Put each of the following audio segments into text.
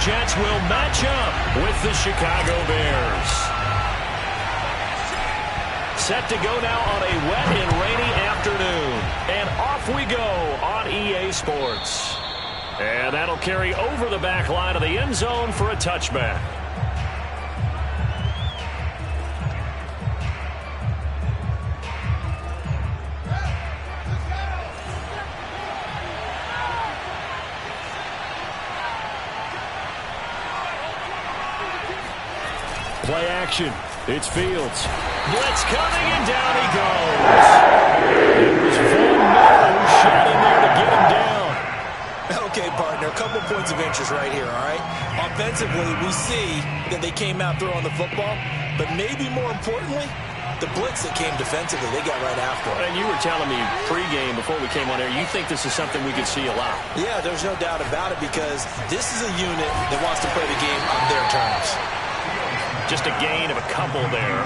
Jets will match up with the Chicago Bears. Set to go now on a wet and rainy afternoon. And off we go on EA Sports. And that'll carry over the back line of the end zone for a touchback. Play action. It's Fields. Blitz coming, and down he goes. It was Von Miller who shot in there to get him down. Okay, partner, a couple points of interest right here, all right? Offensively, we see that they came out throwing the football, but maybe more importantly, the blitz that came defensively, they got right after it. And you were telling me pregame before we came on air, you think this is something we could see a lot. Yeah, there's no doubt about it because this is a unit that wants to play the game on their terms. Just a gain of a couple there.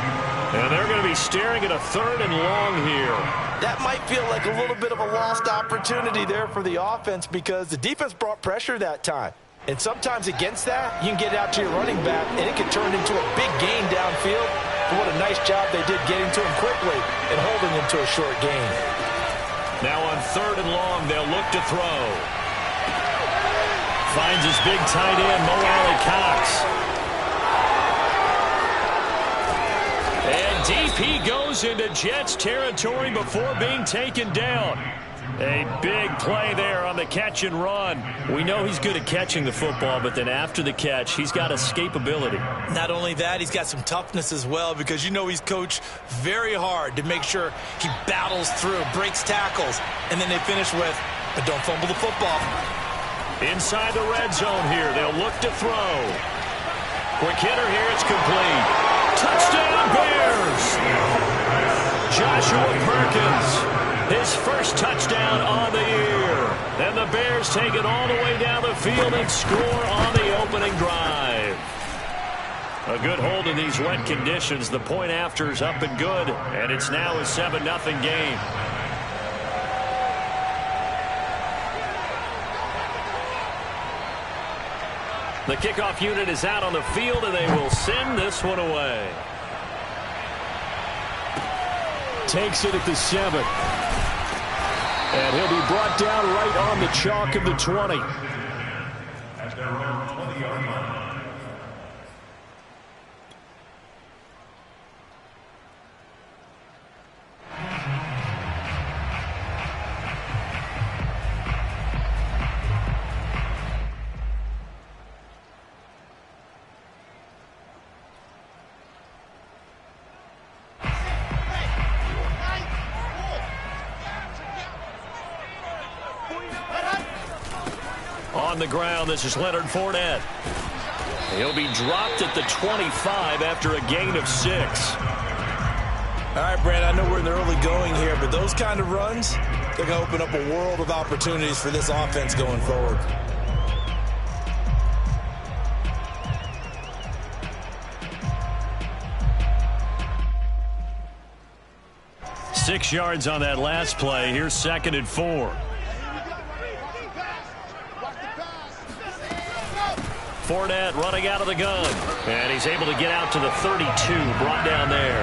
And they're going to be staring at a 3rd and long here. That might feel like a little bit of a lost opportunity there for the offense because the defense brought pressure that time. And sometimes against that, you can get it out to your running back, and it can turn into a big gain downfield. But what a nice job they did getting to him quickly and holding him to a short gain. Now on 3rd and long, they'll look to throw. Finds his big tight end, Mo Alley-Cox. And deep he goes into Jets territory before being taken down. A big play there on the catch and run. We know he's good at catching the football, but then after the catch, he's got escapability. Not only that, he's got some toughness as well because you know he's coached very hard to make sure he battles through, breaks tackles, and then they finish with, but don't fumble the football. Inside the red zone here, they'll look to throw. Quick hitter here, it's complete. Touchdown, Bears! Joshua Perkins, his first touchdown on the year. And the Bears take it all the way down the field and score on the opening drive. A good hold in these wet conditions. The point after is up and good, and it's now a 7-0 game. The kickoff unit is out on the field, and they will send this one away. Takes it at the 7. And he'll be brought down right on the chalk of the 20. At their own 20-yard line. On the ground, this is Leonard Fournette. He'll be dropped at the 25 after a gain of 6. All right, Brad, I know we're in the early going here, but those kind of runs, they're going to open up a world of opportunities for this offense going forward. Six yards on that last play. Here's 2nd and 4. Fournette running out of the gun. And he's able to get out to the 32, brought down there.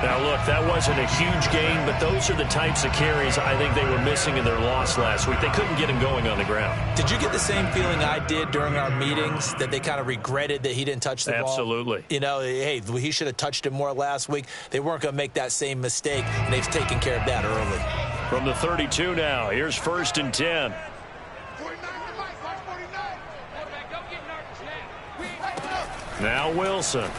Now, look, that wasn't a huge gain, but those are the types of carries I think they were missing in their loss last week. They couldn't get him going on the ground. Did you get the same feeling I did during our meetings, that they kind of regretted that he didn't touch the ball? Absolutely. You know, hey, he should have touched it more last week. They weren't going to make that same mistake, and they've taken care of that early. From the 32 now, here's 1st and 10. Now Wilson.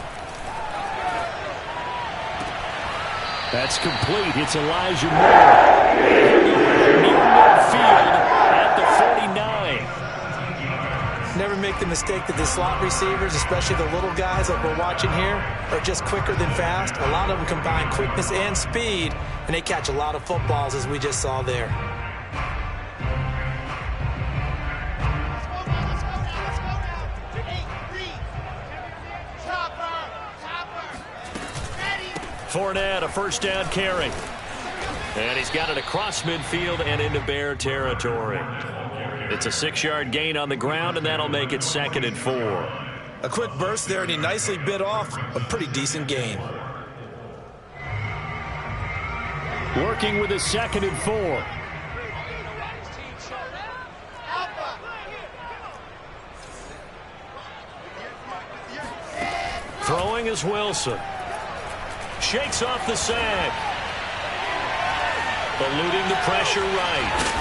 That's complete. It's Elijah Moore. Near midfield at the 49. Never make the mistake that the slot receivers, especially the little guys that we're watching here, are just quicker than fast. A lot of them combine quickness and speed, and they catch a lot of footballs, as we just saw there. Fournette, a first down carry. And he's got it across midfield and into Bear territory. It's a 6-yard gain on the ground, and that'll make it 2nd and 4. A quick burst there, and he nicely bit off a pretty decent gain. Working with a 2nd and 4. Throwing is Wilson. Shakes off the sack. Eluding the pressure right.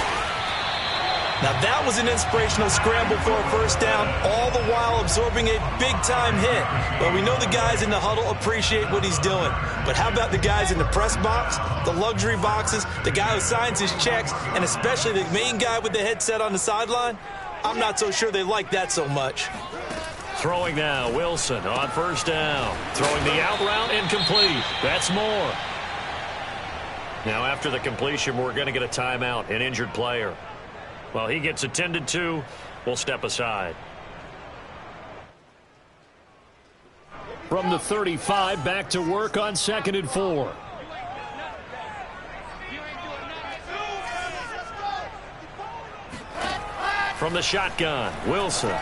Now that was an inspirational scramble for a first down, all the while absorbing a big-time hit. Well, we know the guys in the huddle appreciate what he's doing. But how about the guys in the press box, the luxury boxes, the guy who signs his checks, and especially the main guy with the headset on the sideline? I'm not so sure they like that so much. Throwing now, Wilson on first down. Throwing the out route, incomplete. That's more. Now after the completion, we're going to get a timeout, an injured player. Well, he gets attended to. We'll step aside. From the 35, back to work on 2nd and 4. From the shotgun, Wilson.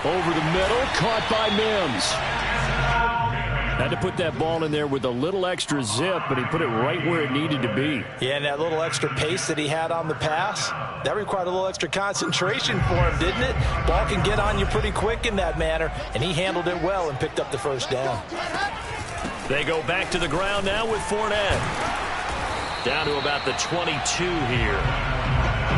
Over the middle, caught by Mims. Had to put that ball in there with a little extra zip, but he put it right where it needed to be. Yeah, and that little extra pace that he had on the pass, that required a little extra concentration for him, didn't it? Ball can get on you pretty quick in that manner, and he handled it well and picked up the first down. They go back to the ground now with Fournette. Down to about the 22 here.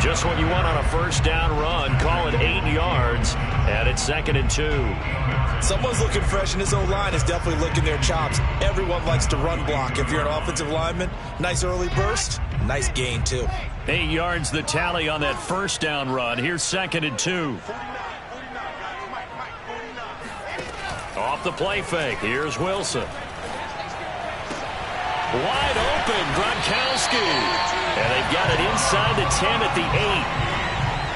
Just what you want on a first down run. Call it 8 yards, and it's 2nd and 2. Someone's looking fresh, and his O-line is definitely licking their chops. Everyone likes to run block. If you're an offensive lineman, nice early burst, nice gain, too. 8 yards the tally on that first down run. Here's 2nd and 2. Off the play fake. Here's Wilson. Wide open, Gronkowski. And they've got it inside the 10 at the 8.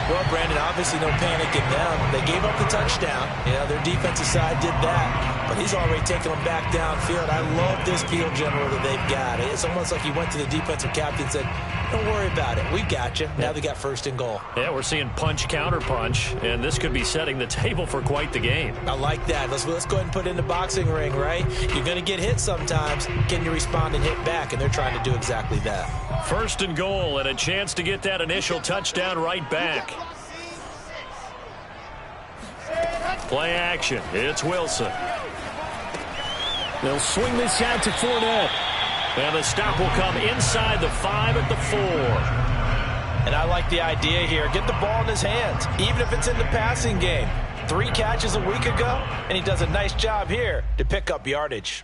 Well, Brandon, obviously no panic in them. They gave up the touchdown. Their defensive side did that. But he's already taken them back downfield. I love this field general that they've got. It's almost like he went to the defensive captain and said, don't worry about it. We've got you. Now they got 1st and goal. Yeah, we're seeing punch, counter punch, and this could be setting the table for quite the game. I like that. Let's go ahead and put it in the boxing ring, right? You're going to get hit sometimes. Can you respond and hit back? And they're trying to do exactly that. 1st and goal, and a chance to get that initial touchdown right back. Play action. It's Wilson. They'll swing this out to Fournette. And the stop will come inside the 5 at the 4. And I like the idea here. Get the ball in his hands, even if it's in the passing game. 3 catches a week ago, and he does a nice job here to pick up yardage.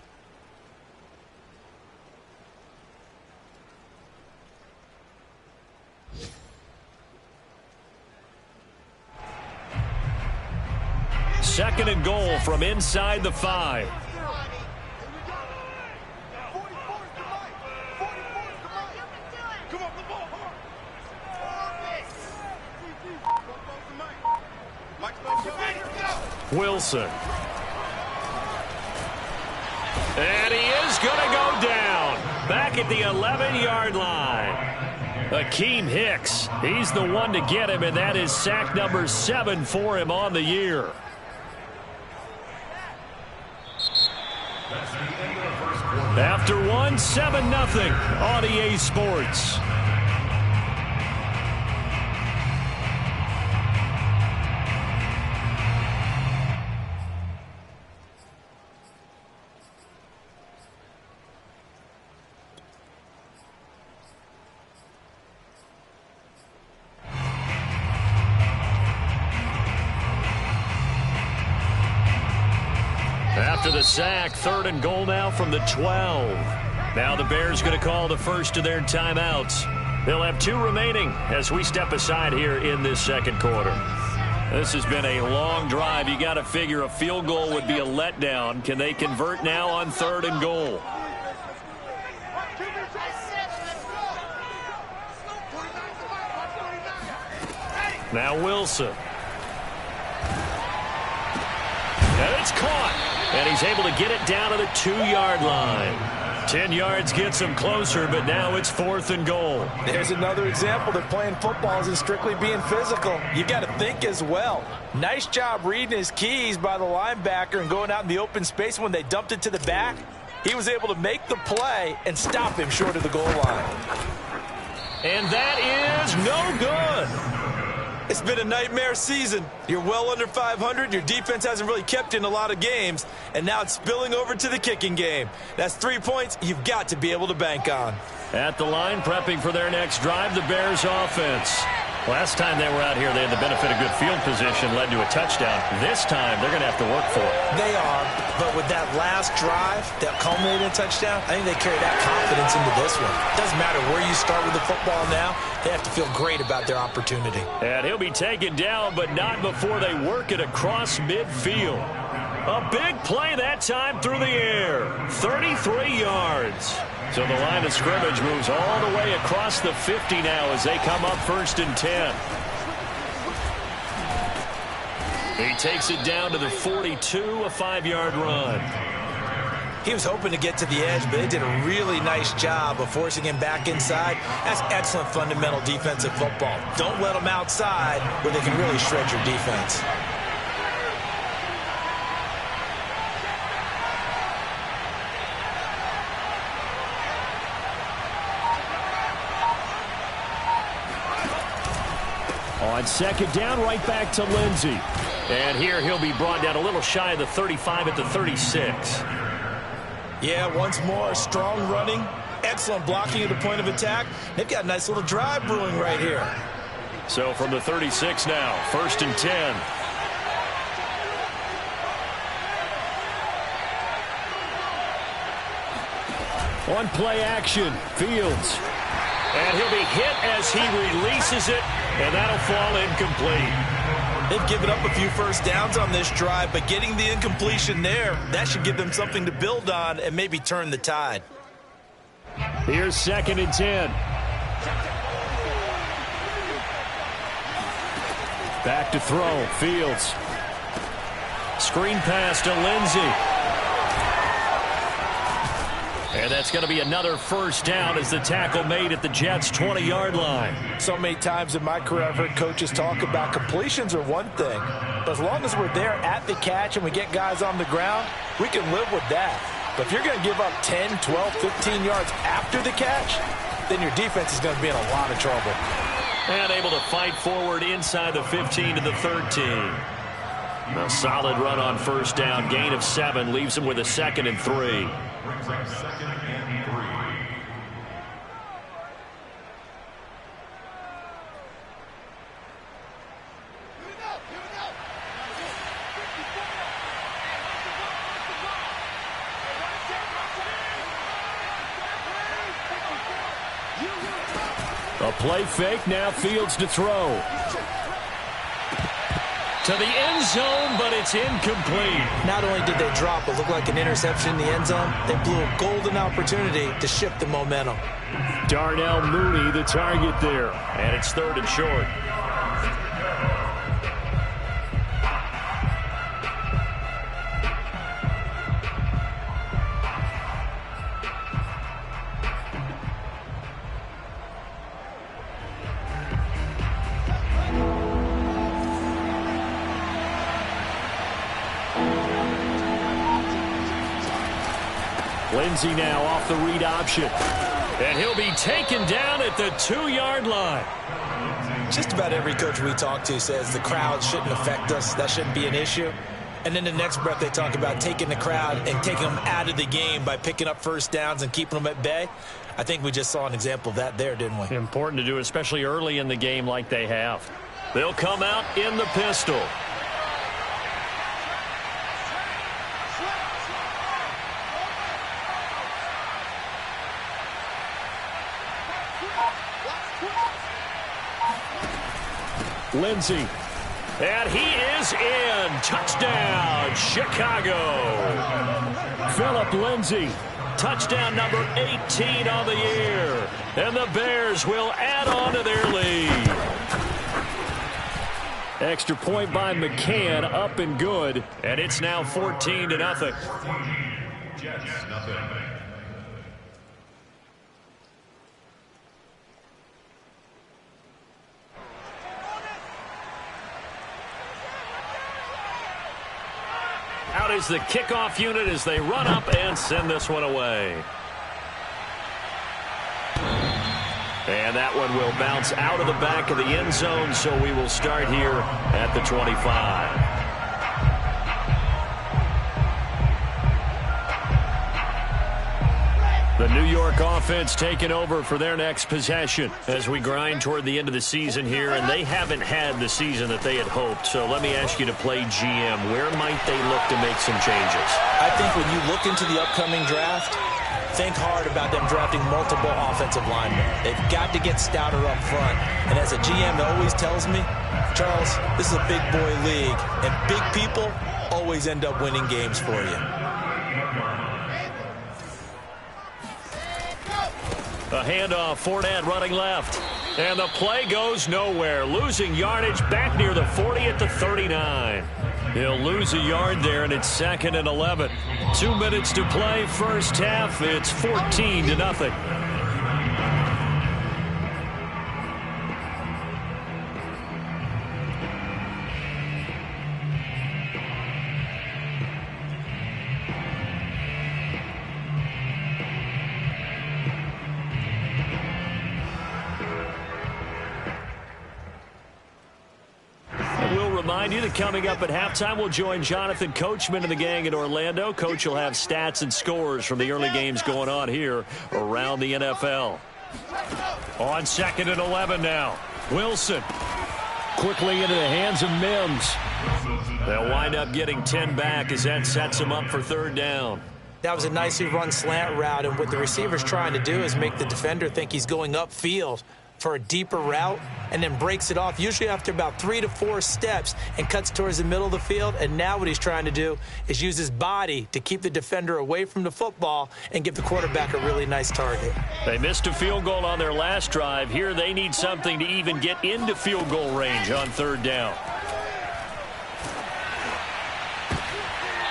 Second and goal from inside the 5. Wilson. And he is going to go down. Back at the 11-yard line. Akeem Hicks. He's the one to get him, and that is sack number 7 for him on the year. After 1, 7-0 on EA Sports. After the sack, 3rd and goal now from the 12. Now the Bears going to call the first of their timeouts. They'll have 2 remaining as we step aside here in this second quarter. This has been a long drive. You got to figure a field goal would be a letdown. Can they convert now on 3rd and goal? Now Wilson. And it's caught. And he's able to get it down to the 2-yard line. 10 yards gets them closer, but now it's 4th and goal. There's another example that playing football isn't strictly being physical. You got to think as well. Nice job reading his keys by the linebacker and going out in the open space. When they dumped it to the back, he was able to make the play and stop him short of the goal line. And that is no good. It's been a nightmare season. You're well under 500. Your defense hasn't really kept you in a lot of games. And now it's spilling over to the kicking game. That's 3 points you've got to be able to bank on. At the line, prepping for their next drive, the Bears offense. Last time they were out here, they had the benefit of good field position, led to a touchdown. This time, they're going to have to work for it. They are, but with that last drive that culminated in a touchdown, I think they carry that confidence into this one. Doesn't matter where you start with the football now, they have to feel great about their opportunity. And he'll be taken down, but not before they work it across midfield. A big play that time through the air. 33 yards. So the line of scrimmage moves all the way across the 50 now as they come up 1st and 10. He takes it down to the 42, a 5-yard run. He was hoping to get to the edge, but they did a really nice job of forcing him back inside. That's excellent fundamental defensive football. Don't let them outside where they can really shred your defense. On 2nd down, right back to Lindsey. And here he'll be brought down a little shy of the 35 at the 36. Yeah, once more, strong running, excellent blocking at the point of attack. They've got a nice little drive brewing right here. So from the 36 now, 1st and 10. On play action, Fields. And he'll be hit as he releases it, and that'll fall incomplete. They've given up a few first downs on this drive, but getting the incompletion there, that should give them something to build on and maybe turn the tide. Here's 2nd and 10. Back to throw, Fields. Screen pass to Lindsey. And that's going to be another first down as the tackle made at the Jets' 20-yard line. So many times in my career I've heard coaches talk about completions are one thing, but as long as we're there at the catch and we get guys on the ground, we can live with that. But if you're going to give up 10, 12, 15 yards after the catch, then your defense is going to be in a lot of trouble. And able to fight forward inside the 15 to the 13. A solid run on first down. Gain of 7 leaves him with a 2nd and 3. A play fake, now Fields to throw. To the end zone, but it's incomplete. Not only did they drop what looked like an interception in the end zone, they blew a golden opportunity to shift the momentum. Darnell Mooney, the target there. And it's 3rd and short. Lindsey now off the read option. And he'll be taken down at the 2-yard line. Just about every coach we talk to says the crowd shouldn't affect us. That shouldn't be an issue. And then the next breath they talk about taking the crowd and taking them out of the game by picking up first downs and keeping them at bay. I think we just saw an example of that there, didn't we? Important to do, especially early in the game like they have. They'll come out in the pistol. Lindsey. And he is in. Touchdown, Chicago. Phillip Lindsey. Touchdown number 18 on the year. And the Bears will add on to their lead. Extra point by McCann, up and good. And it's now 14-0. Out is the kickoff unit as they run up and send this one away. And that one will bounce out of the back of the end zone, so we will start here at the 25. The New York offense taking over for their next possession as we grind toward the end of the season here, and they haven't had the season that they had hoped. So let me ask you to play GM. Where might they look to make some changes? I think when you look into the upcoming draft, think hard about them drafting multiple offensive linemen. They've got to get stouter up front. And as a GM that always tells me, Charles, this is a big boy league, and big people always end up winning games for you. A handoff, Fournette running left. And the play goes nowhere. Losing yardage back near the 40 at the 39. He'll lose a yard there, and it's 2nd and 11. 2 minutes to play, first half. It's 14-0. Remind you that coming up at halftime, we'll join Jonathan Coachman and the gang in Orlando. Coach will have stats and scores from the early games going on here around the NFL. On 2nd and 11 now. Wilson quickly into the hands of Mims. They'll wind up getting 10 back as that sets them up for 3rd down. That was a nicely run slant route, and what the receiver's trying to do is make the defender think he's going upfield for a deeper route, and then breaks it off, usually after about 3 to 4 steps, and cuts towards the middle of the field. And now what he's trying to do is use his body to keep the defender away from the football and give the quarterback a really nice target. They missed a field goal on their last drive. Here they need something to even get into field goal range on 3rd down.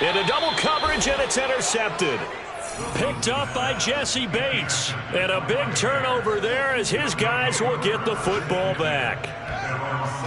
Into double coverage, and it's intercepted. Picked up by Jesse Bates. And a big turnover there as his guys will get the football back.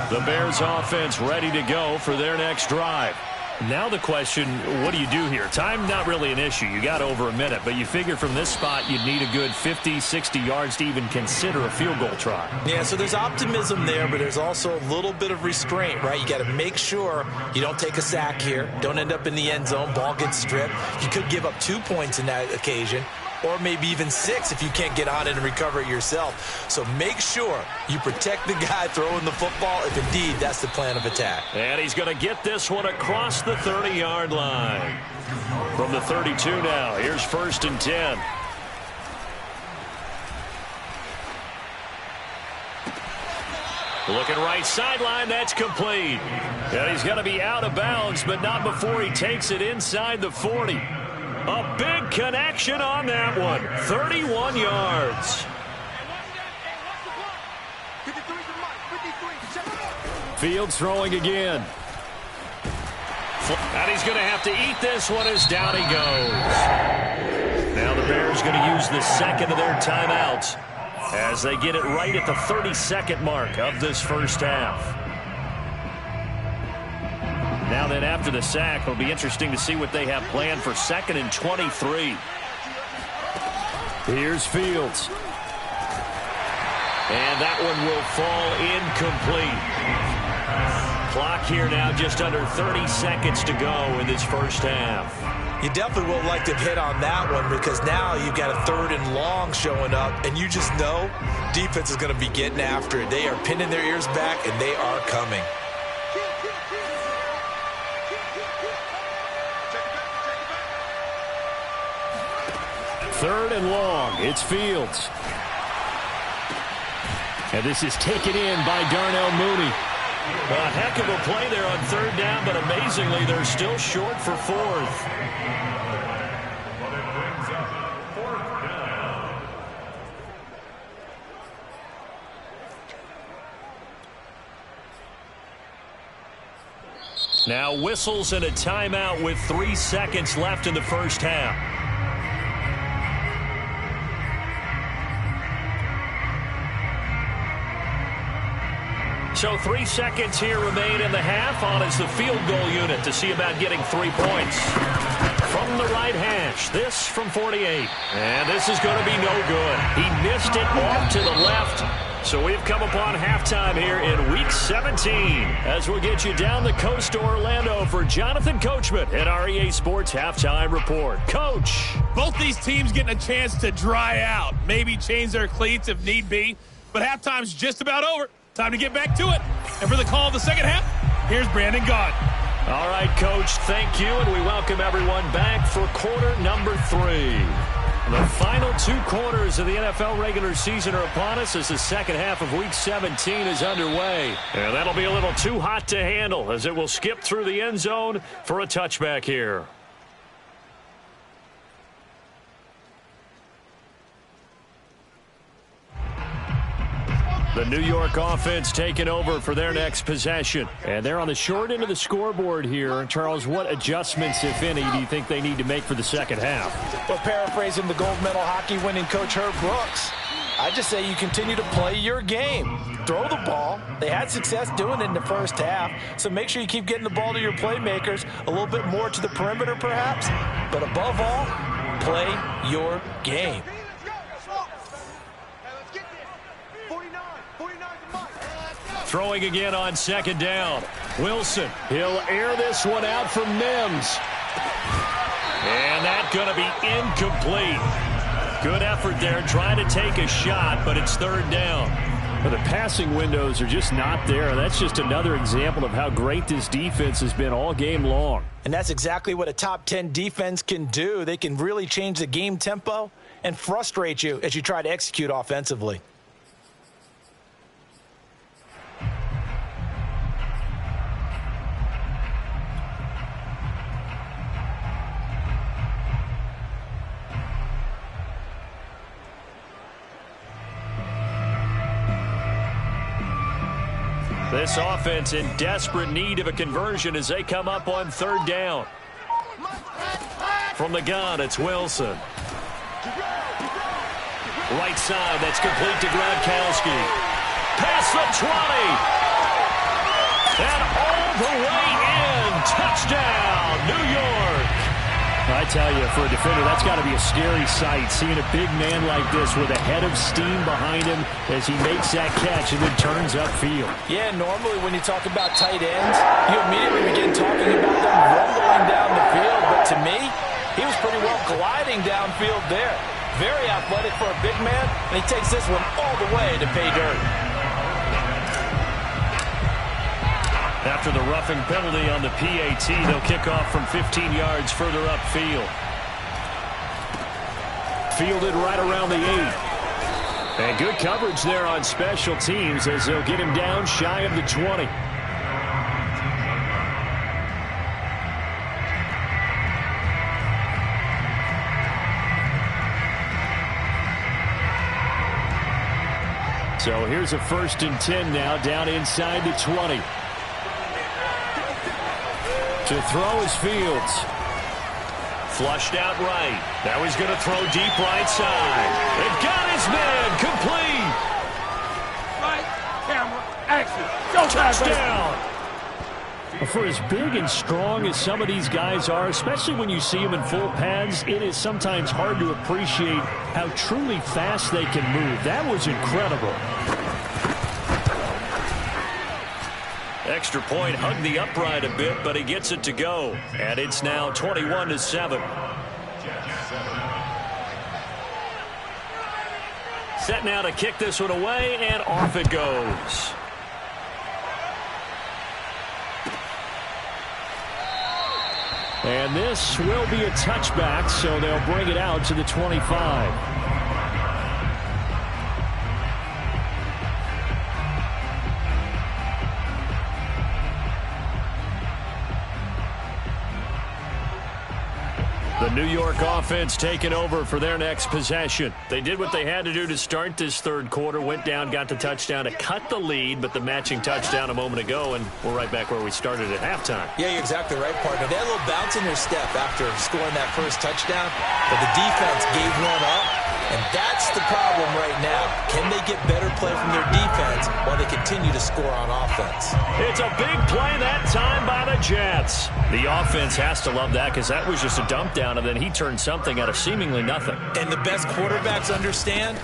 The Bears offense ready to go for their next drive. Now the question, what do you do here? Time not really an issue. You got over a minute, but you figure from this spot you'd need a good 50, 60 yards to even consider a field goal try. Yeah, so there's optimism there, but there's also a little bit of restraint, right? You got to make sure you don't take a sack here. Don't end up in the end zone. Ball gets stripped. You could give up 2 points in that occasion, or maybe even 6 if you can't get on it and recover it yourself. So make sure you protect the guy throwing the football if indeed that's the plan of attack. And he's going to get this one across the 30-yard line. From the 32 now, here's 1st and 10. Looking right sideline, that's complete. And he's going to be out of bounds, but not before he takes it inside the 40. A big connection on that one. 31 yards. Fields throwing again. And he's going to have to eat this one as down he goes. Now the Bears going to use the 2nd of their timeouts as they get it right at the 32nd mark of this first half. Now then, after the sack, it'll be interesting to see what they have planned for 2nd and 23. Here's Fields. And that one will fall incomplete. Clock here now just under 30 seconds to go in this first half. You definitely would like to hit on that one because now you've got a 3rd and long showing up, and you just know defense is going to be getting after it. They are pinning their ears back, and they are coming. 3rd and long. It's Fields. And this is taken in by Darnell Mooney. A heck of a play there on 3rd down, but amazingly, they're still short for 4th. Now whistles and a timeout with 3 seconds left in the first half. So 3 seconds here remain in the half. On is the field goal unit to see about getting 3 points. From the right hash, this from 48. And this is going to be no good. He missed it off to the left. So we've come upon halftime here in Week 17 as we'll get you down the coast to Orlando for Jonathan Coachman at our EA Sports Halftime Report. Coach. Both these teams getting a chance to dry out, maybe change their cleats if need be, but halftime's just about over. Time to get back to it. And for the call of the second half, here's Brandon Gaud. All right, Coach, thank you, and we welcome everyone back for quarter number 3. The final 2 quarters of the NFL regular season are upon us as the second half of Week 17 is underway. And that'll be a little too hot to handle as it will skip through the end zone for a touchback here. The New York offense taking over for their next possession. And they're on the short end of the scoreboard here. And Charles, what adjustments, if any, do you think they need to make for the second half? Well, paraphrasing the gold medal hockey winning coach Herb Brooks, I just say you continue to play your game. Throw the ball. They had success doing it in the first half, so make sure you keep getting the ball to your playmakers, a little bit more to the perimeter perhaps, but above all, play your game. Throwing again on second down. Wilson, he'll air this one out from Mims. And that's going to be incomplete. Good effort there, trying to take a shot, but it's third down. Well, the passing windows are just not there. That's just another example of how great this defense has been all game long. And that's exactly what a top 10 defense can do. They can really change the game tempo and frustrate you as you try to execute offensively. This offense in desperate need of a conversion as they come up on third down. From the gun, it's Wilson. Right side, that's complete to Gronkowski. Past the 20. And all the way in. Touchdown, New York. I tell you, for a defender, that's got to be a scary sight, seeing a big man like this with a head of steam behind him as he makes that catch and then turns upfield. Yeah, normally when you talk about tight ends, you immediately begin talking about them rumbling down the field. But to me, he was pretty well gliding downfield there. Very athletic for a big man, and he takes this one all the way to pay dirt. After the roughing penalty on the PAT, they'll kick off from 15 yards further upfield. Fielded right around the 8. And good coverage there on special teams as they'll get him down shy of the 20. So here's a 1st and 10 now, down inside the 20. To throw is Fields. Flushed out right. Now he's going to throw deep right side. They've got his man. Complete. Right, camera, action. Showtime, Touchdown. For as big and strong as some of these guys are, especially when you see them in full pads, it is sometimes hard to appreciate how truly fast they can move. That was incredible. Extra point, hugged the upright a bit, but he gets it to go. And it's now 21-7. Set now to kick this one away, and off it goes. And this will be a touchback, so they'll bring it out to the 25. The New York offense taking over for their next possession. They did what they had to do to start this third quarter, went down, got the touchdown to cut the lead, but the matching touchdown a moment ago, and we're right back where we started at halftime. Yeah, you're exactly right, partner. They had a little bounce in their step after scoring that first touchdown, but the defense gave one up, and that's the problem right now. Can they get better play from their defense while they continue to score on offense? It's a big play that time by the Jets. The offense has to love that because that was just a dump down, and then he turned something out of seemingly nothing. And the best quarterbacks understand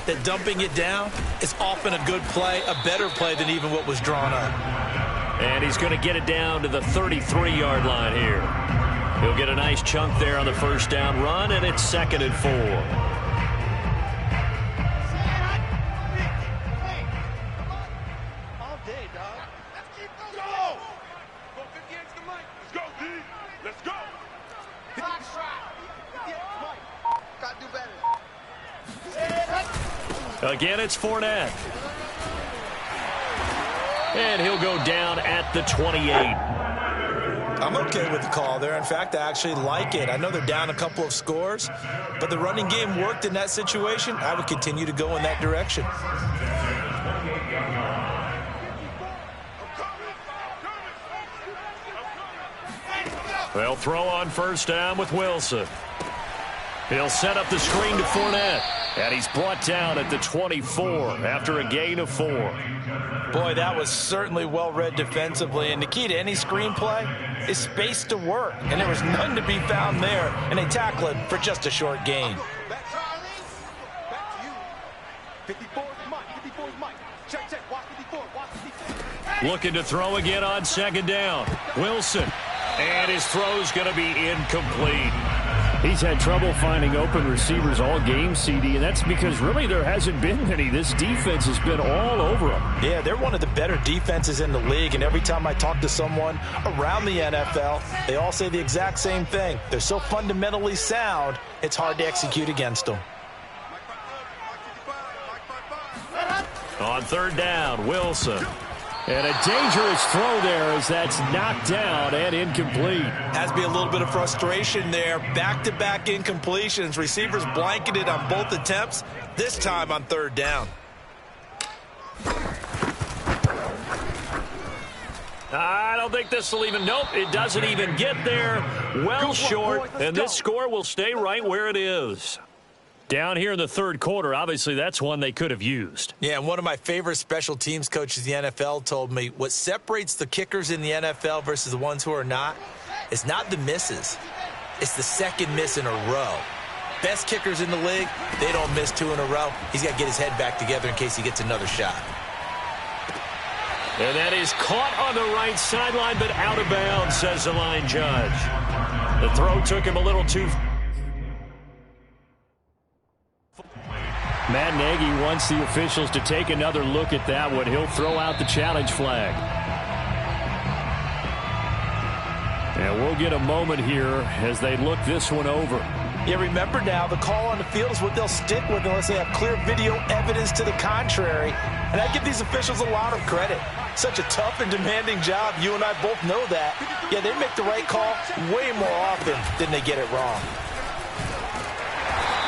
that dumping it down is often a good play, a better play than even what was drawn up. And he's going to get it down to the 33-yard line here. He'll get a nice chunk there on the first down run, and it's 2nd and 4. Again, it's Fournette. And he'll go down at the 28. I'm okay with the call there. In fact, I actually like it. I know they're down a couple of scores, but the running game worked in that situation. I would continue to go in that direction. They'll throw on first down with Wilson. He'll set up the screen to Fournette. And he's brought down at the 24 after a gain of 4. Boy, that was certainly well-read defensively. And the key to any screenplay is space to work. And there was none to be found there. And they tackle him for just a short gain. Back to you. 54 is Mike. 54 is Mike. Check. Watch 54. Watch 54. Looking to throw again on 2nd down. Wilson. And his throw's going to be incomplete. He's had trouble finding open receivers all game, CD, and that's because really there hasn't been many. This defense has been all over them. Yeah, they're one of the better defenses in the league, and every time I talk to someone around the NFL, they all say the exact same thing. They're so fundamentally sound, it's hard to execute against them. On 3rd down, Wilson. And a dangerous throw there as that's knocked down and incomplete. Has to be a little bit of frustration there. Back-to-back incompletions. Receivers blanketed on both attempts, this time on 3rd down. I don't think this will even, nope, it doesn't even get there. Well short, and this score will stay right where it is. Down here in the 3rd quarter, obviously that's one they could have used. Yeah, and one of my favorite special teams coaches in the NFL told me what separates the kickers in the NFL versus the ones who are not is not the misses. It's the second miss in a row. Best kickers in the league, they don't miss 2 in a row. He's got to get his head back together in case he gets another shot. And that is caught on the right sideline, but out of bounds, says the line judge. The throw took him a little too far. Matt Nagy wants the officials to take another look at that one. He'll throw out the challenge flag. And we'll get a moment here as they look this one over. Yeah, remember now, the call on the field is what they'll stick with unless they have clear video evidence to the contrary. And I give these officials a lot of credit. Such a tough and demanding job. You and I both know that. Yeah, they make the right call way more often than they get it wrong.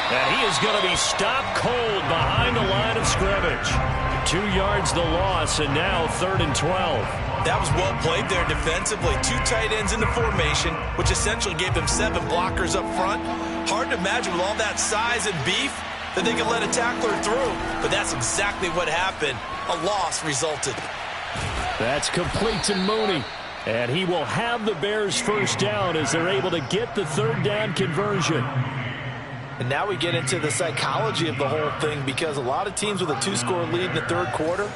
And he is going to be stopped cold behind the line of scrimmage. 2 yards the loss, and now 3rd and 12. That was well played there defensively. 2 tight ends in the formation, which essentially gave them 7 blockers up front. Hard to imagine with all that size and beef that they could let a tackler through. But that's exactly what happened. A loss resulted. That's complete to Mooney. And he will have the Bears first down as they're able to get the 3rd down conversion. And now we get into the psychology of the whole thing because a lot of teams with a 2-score lead in the 3rd quarter,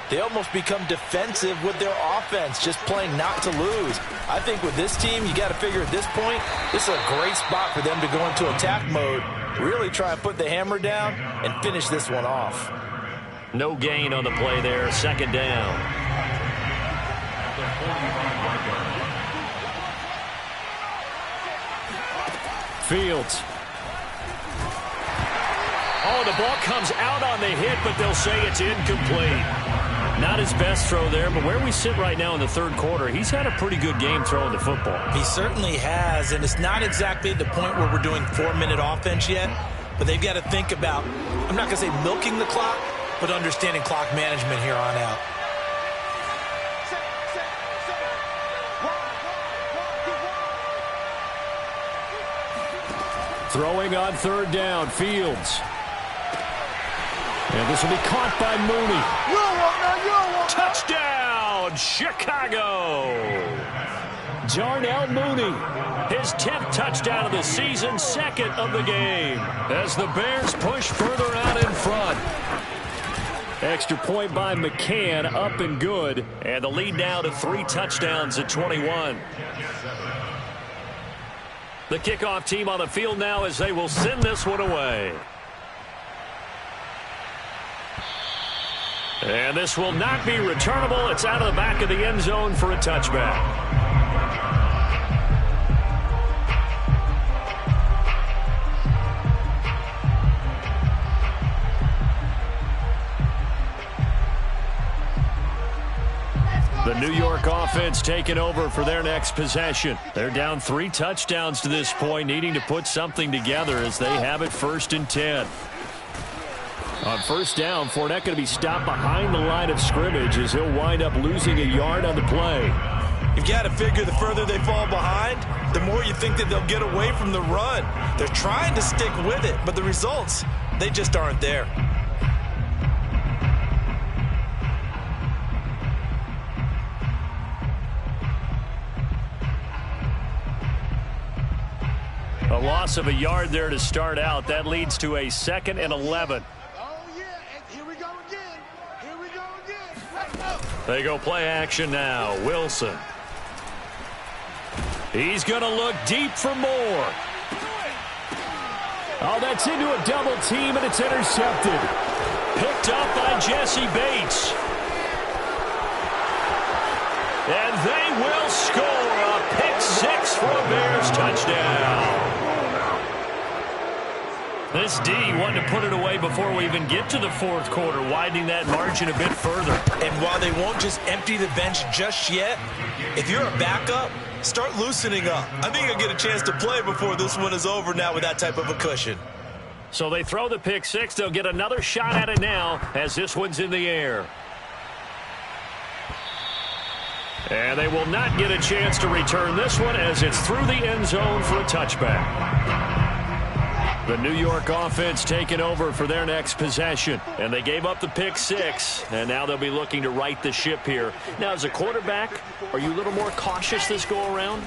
they almost become defensive with their offense, just playing not to lose. I think with this team, you got to figure at this point, this is a great spot for them to go into attack mode, really try and put the hammer down and finish this one off. No gain on the play there, 2nd down. Fields. Oh, the ball comes out on the hit, but they'll say it's incomplete. Not his best throw there, but where we sit right now in the third quarter, he's had a pretty good game throwing the football. He certainly has, and it's not exactly at the point where we're doing 4-minute offense yet, but they've got to think about, I'm not going to say milking the clock, but understanding clock management here on out. Throwing on third down, Fields. And this will be caught by Mooney. Touchdown, Chicago! Darnell Mooney, his 10th touchdown of the season, second of the game, as the Bears push further out in front. Extra point by McCann, up and good. And the lead now to 3 touchdowns at 21. The kickoff team on the field now as they will send this one away. And this will not be returnable. It's out of the back of the end zone for a touchback. The New York offense taking over for their next possession. They're down 3 touchdowns to this point, needing to put something together as they have it 1st and 10. On first down, Fournette going to be stopped behind the line of scrimmage as he'll wind up losing a yard on the play. You've got to figure the further they fall behind, the more you think that they'll get away from the run. They're trying to stick with it, but the results, they just aren't there. A loss of a yard there to start out. That leads to a 2nd and 11. They go play action now. Wilson. He's going to look deep for more. Oh, that's into a double team, and it's intercepted. Picked up by Jesse Bates. And they will score a pick 6 for a Bears touchdown. This D wanted to put it away before we even get to the fourth quarter, widening that margin a bit further. And while they won't just empty the bench just yet, if you're a backup, start loosening up. I think you'll get a chance to play before this one is over now with that type of a cushion. So they throw the pick 6. They'll get another shot at it now as this one's in the air. And they will not get a chance to return this one as it's through the end zone for a touchback. The New York offense taking over for their next possession. And they gave up the pick 6, and now they'll be looking to right the ship here. Now, as a quarterback, are you a little more cautious this go-around?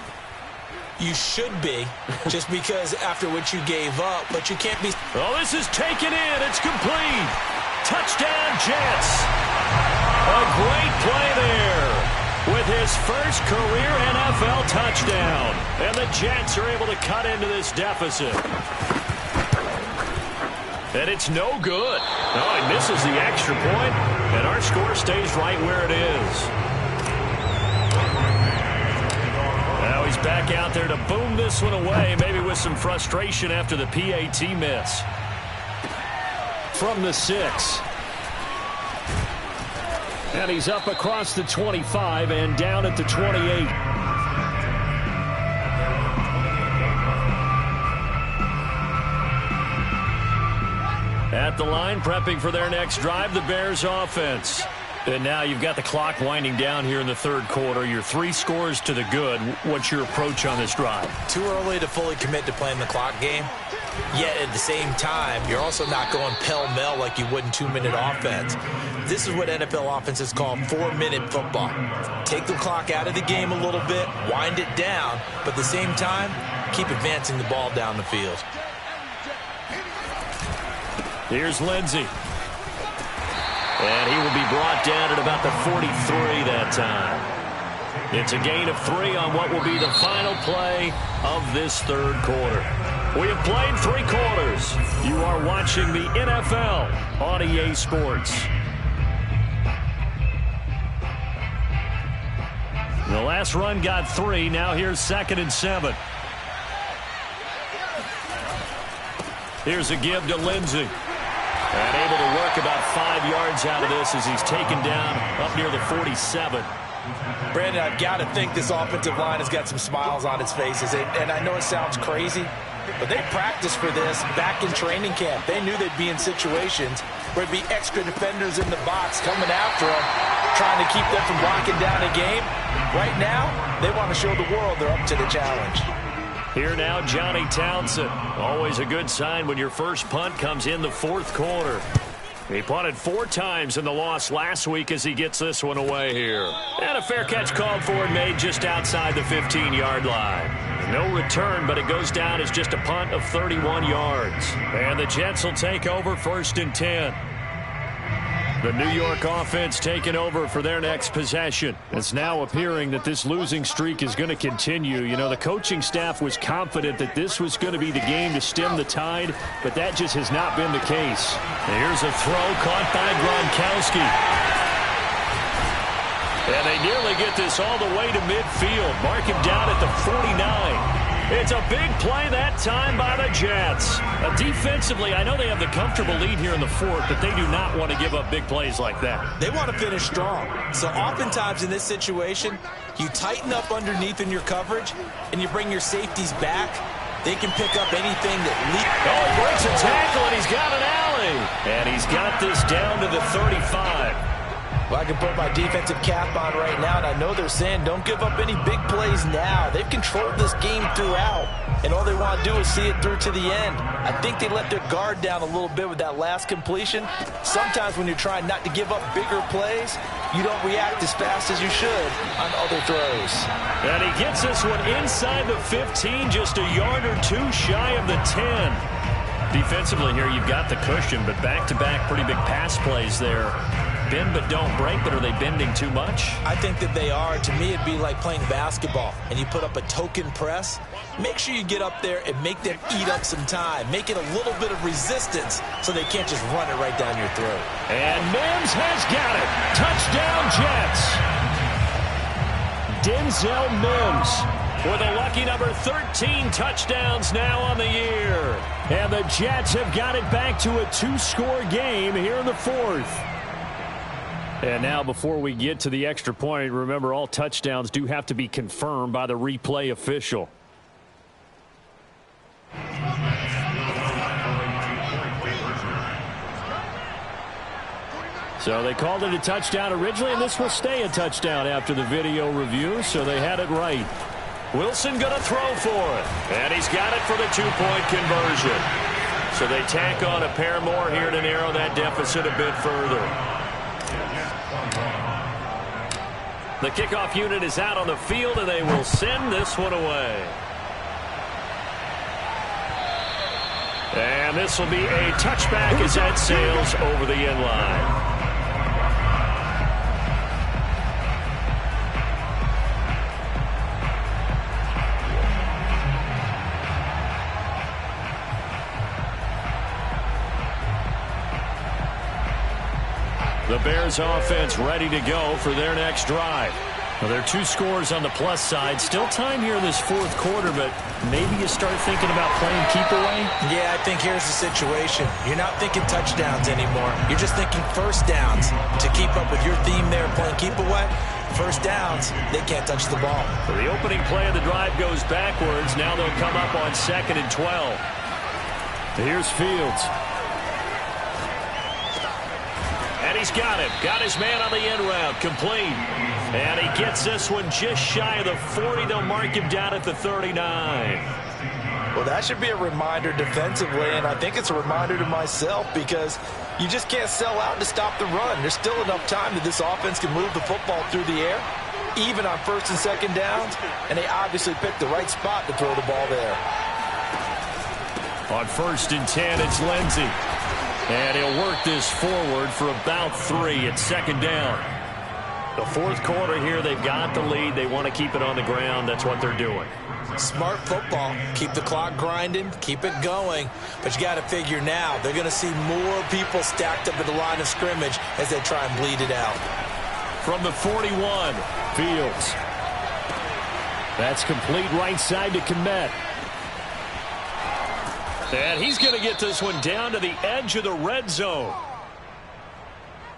You should be, just because after what you gave up, but you can't be... Oh, this is taken in. It's complete. Touchdown, Jets. A great play there with his first career NFL touchdown. And the Jets are able to cut into this deficit. And it's no good. No, he misses the extra point, and our score stays right where it is. Now he's back out there to boom this one away, maybe with some frustration after the PAT miss. From the 6. And he's up across the 25 and down at the 28. At the line, prepping for their next drive, the Bears offense. And now you've got the clock winding down here in the third quarter. You're 3 scores to the good. What's your approach on this drive? Too early to fully commit to playing the clock game. Yet at the same time, you're also not going pell-mell like you would in 2-minute offense. This is what NFL offenses call 4-minute football. Take the clock out of the game a little bit, wind it down, but at the same time, keep advancing the ball down the field. Here's Lindsey. And he will be brought down at about the 43 that time. It's a gain of 3 on what will be the final play of this third quarter. We have played 3 quarters. You are watching the NFL on EA Sports. The last run got 3. Now here's 2nd and 7. Here's a give to Lindsey. And able to work about 5 yards out of this as he's taken down up near the 47. Brandon, I've got to think this offensive line has got some smiles on its faces. And I know it sounds crazy, but they practiced for this back in training camp. They knew they'd be in situations where there'd be extra defenders in the box coming after them, trying to keep them from locking down a game. Right now, they want to show the world they're up to the challenge. Here now, Johnny Townsend. Always a good sign when your first punt comes in the fourth quarter. He punted 4 times in the loss last week as he gets this one away here. And a fair catch called for and made just outside the 15-yard line. No return, but it goes down as just a punt of 31 yards. And the Jets will take over 1st and 10. The New York offense taking over for their next possession. It's now appearing that this losing streak is going to continue. You know, the coaching staff was confident that this was going to be the game to stem the tide, but that just has not been the case. Here's a throw caught by Gronkowski. And they nearly get this all the way to midfield. Mark him down at the 49. It's a big play that time by the Jets. Defensively, I know they have the comfortable lead here in the fourth, but they do not want to give up big plays like that. They want to finish strong. So oftentimes in this situation, you tighten up underneath in your coverage, and you bring your safeties back. They can pick up anything that leaks. Oh, he breaks a tackle, and he's got an alley. And he's got this down to the 35. Well, I can put my defensive cap on right now, and I know they're saying don't give up any big plays now. They've controlled this game throughout, and all they want to do is see it through to the end. I think they let their guard down a little bit with that last completion. Sometimes when you're trying not to give up bigger plays, you don't react as fast as you should on other throws. And he gets this one inside the 15, just a yard or 2 shy of the 10. Defensively here, you've got the cushion, but back-to-back pretty big pass plays there. Bend but don't break, but are they bending too much? I think that they are. To me, it'd be like playing basketball, and you put up a token press. Make sure you get up there and make them eat up some time. Make it a little bit of resistance so they can't just run it right down your throat. And Mims has got it. Touchdown, Jets. Denzel Mims with a lucky number 13 touchdowns now on the year. And the Jets have got it back to a 2-score game here in the fourth. And now before we get to the extra point, remember all touchdowns do have to be confirmed by the replay official. So they called it a touchdown originally, and this will stay a touchdown after the video review, so they had it right. Wilson going to throw for it, and he's got it for the 2-point conversion. So they tack on a pair more here to narrow that deficit a bit further. The kickoff unit is out on the field, and they will send this one away. And this will be a touchback as that sails over the end line. The Bears offense ready to go for their next drive. Well, there are 2 scores on the plus side. Still time here in this fourth quarter, but maybe you start thinking about playing keep away? Yeah, I think here's the situation. You're not thinking touchdowns anymore. You're just thinking first downs. To keep up with your theme there, playing keep away, first downs, they can't touch the ball. So the opening play of the drive goes backwards. Now they'll come up on 2nd and 12. Here's Fields. And he's got him. Got his man on the end route. Complete. And he gets this one just shy of the 40. They'll mark him down at the 39. Well, that should be a reminder defensively, and I think it's a reminder to myself because you just can't sell out to stop the run. There's still enough time that this offense can move the football through the air, even on 1st and 2nd downs, and they obviously picked the right spot to throw the ball there. On 1st and 10, it's Lindsey. And he'll work this forward for about 3 at 2nd down. The fourth quarter here, they've got the lead. They want to keep it on the ground. That's what they're doing. Smart football. Keep the clock grinding. Keep it going. But you got to figure now, they're going to see more people stacked up at the line of scrimmage as they try and bleed it out. From the 41, Fields. That's complete right side to Kmet. And he's going to get this one down to the edge of the red zone.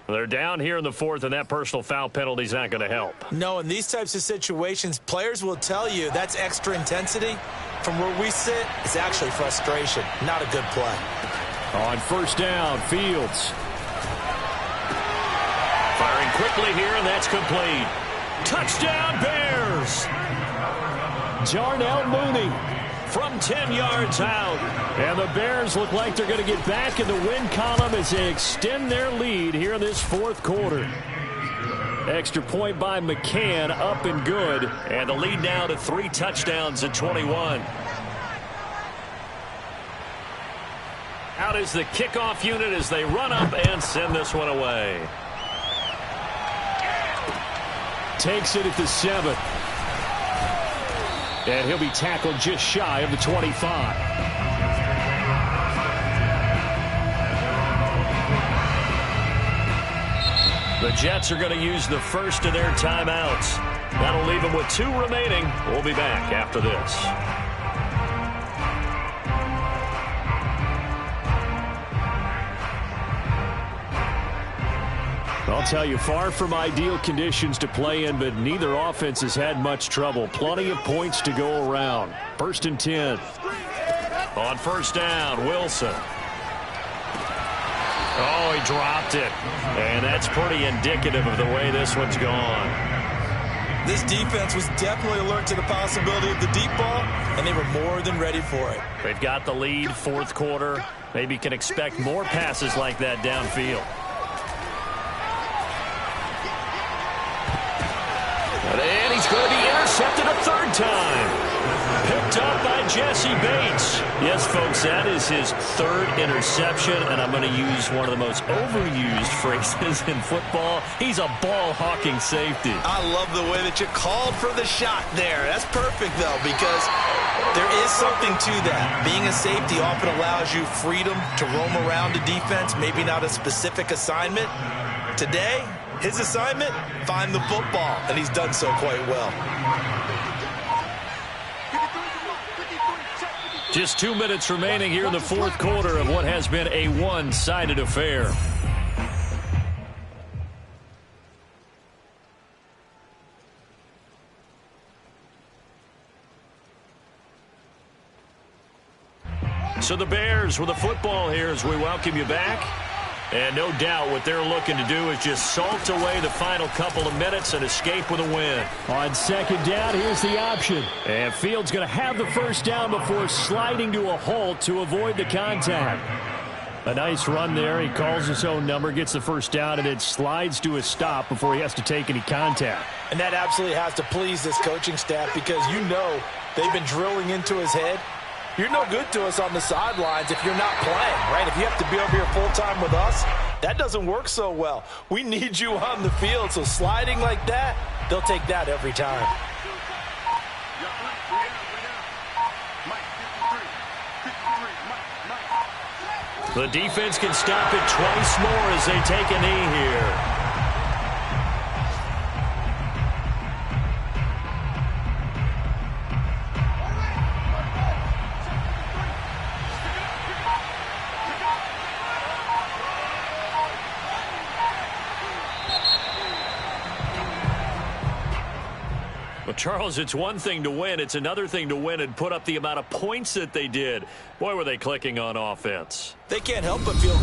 They're down here in the fourth, and that personal foul penalty is not going to help. No, in these types of situations, players will tell you that's extra intensity. From where we sit, it's actually frustration. Not a good play. On first down, Fields. Firing quickly here, and that's complete. Touchdown, Bears! Darnell Mooney From 10 yards out. And the Bears look like they're going to get back in the win column as they extend their lead here in this fourth quarter. Extra point by McCann, up and good. And the lead now to 3 touchdowns at 21. Out is the kickoff unit as they run up and send this one away. Takes it at the 7. And he'll be tackled just shy of the 25. The Jets are going to use the first of their timeouts. That'll leave them with 2 remaining. We'll be back after this. I'll tell you, far from ideal conditions to play in, but neither offense has had much trouble. Plenty of points to go around. First and 10. On first down, Wilson. Oh, he dropped it. And that's pretty indicative of the way this one's gone. This defense was definitely alert to the possibility of the deep ball, and they were more than ready for it. They've got the lead, fourth quarter. Maybe can expect more passes like that downfield. And he's going to be intercepted a third time. Picked up by Jesse Bates. Yes, folks, that is his 3rd interception, and I'm going to use one of the most overused phrases in football. He's a ball-hawking safety. I love the way that you called for the shot there. That's perfect, though, because there is something to that. Being a safety often allows you freedom to roam around the defense, maybe not a specific assignment. Today, his assignment, find the football, and he's done so quite well. Just 2 minutes remaining here in the fourth quarter of what has been a one-sided affair. So the Bears with the football here as we welcome you back. And no doubt what they're looking to do is just salt away the final couple of minutes and escape with a win. On second down, here's the option. And Fields going to have the first down before sliding to a halt to avoid the contact. A nice run there. He calls his own number, gets the first down, and then slides to a stop before he has to take any contact. And that absolutely has to please this coaching staff because you know they've been drilling into his head. You're no good to us on the sidelines if you're not playing, right? If you have to be over here full-time with us, that doesn't work so well. We need you on the field, so sliding like that, they'll take that every time. The defense can stop it twice more as they take a knee here. Well, Charles, it's one thing to win. It's another thing to win and put up the amount of points that they did. Boy, were they clicking on offense. They can't help but feel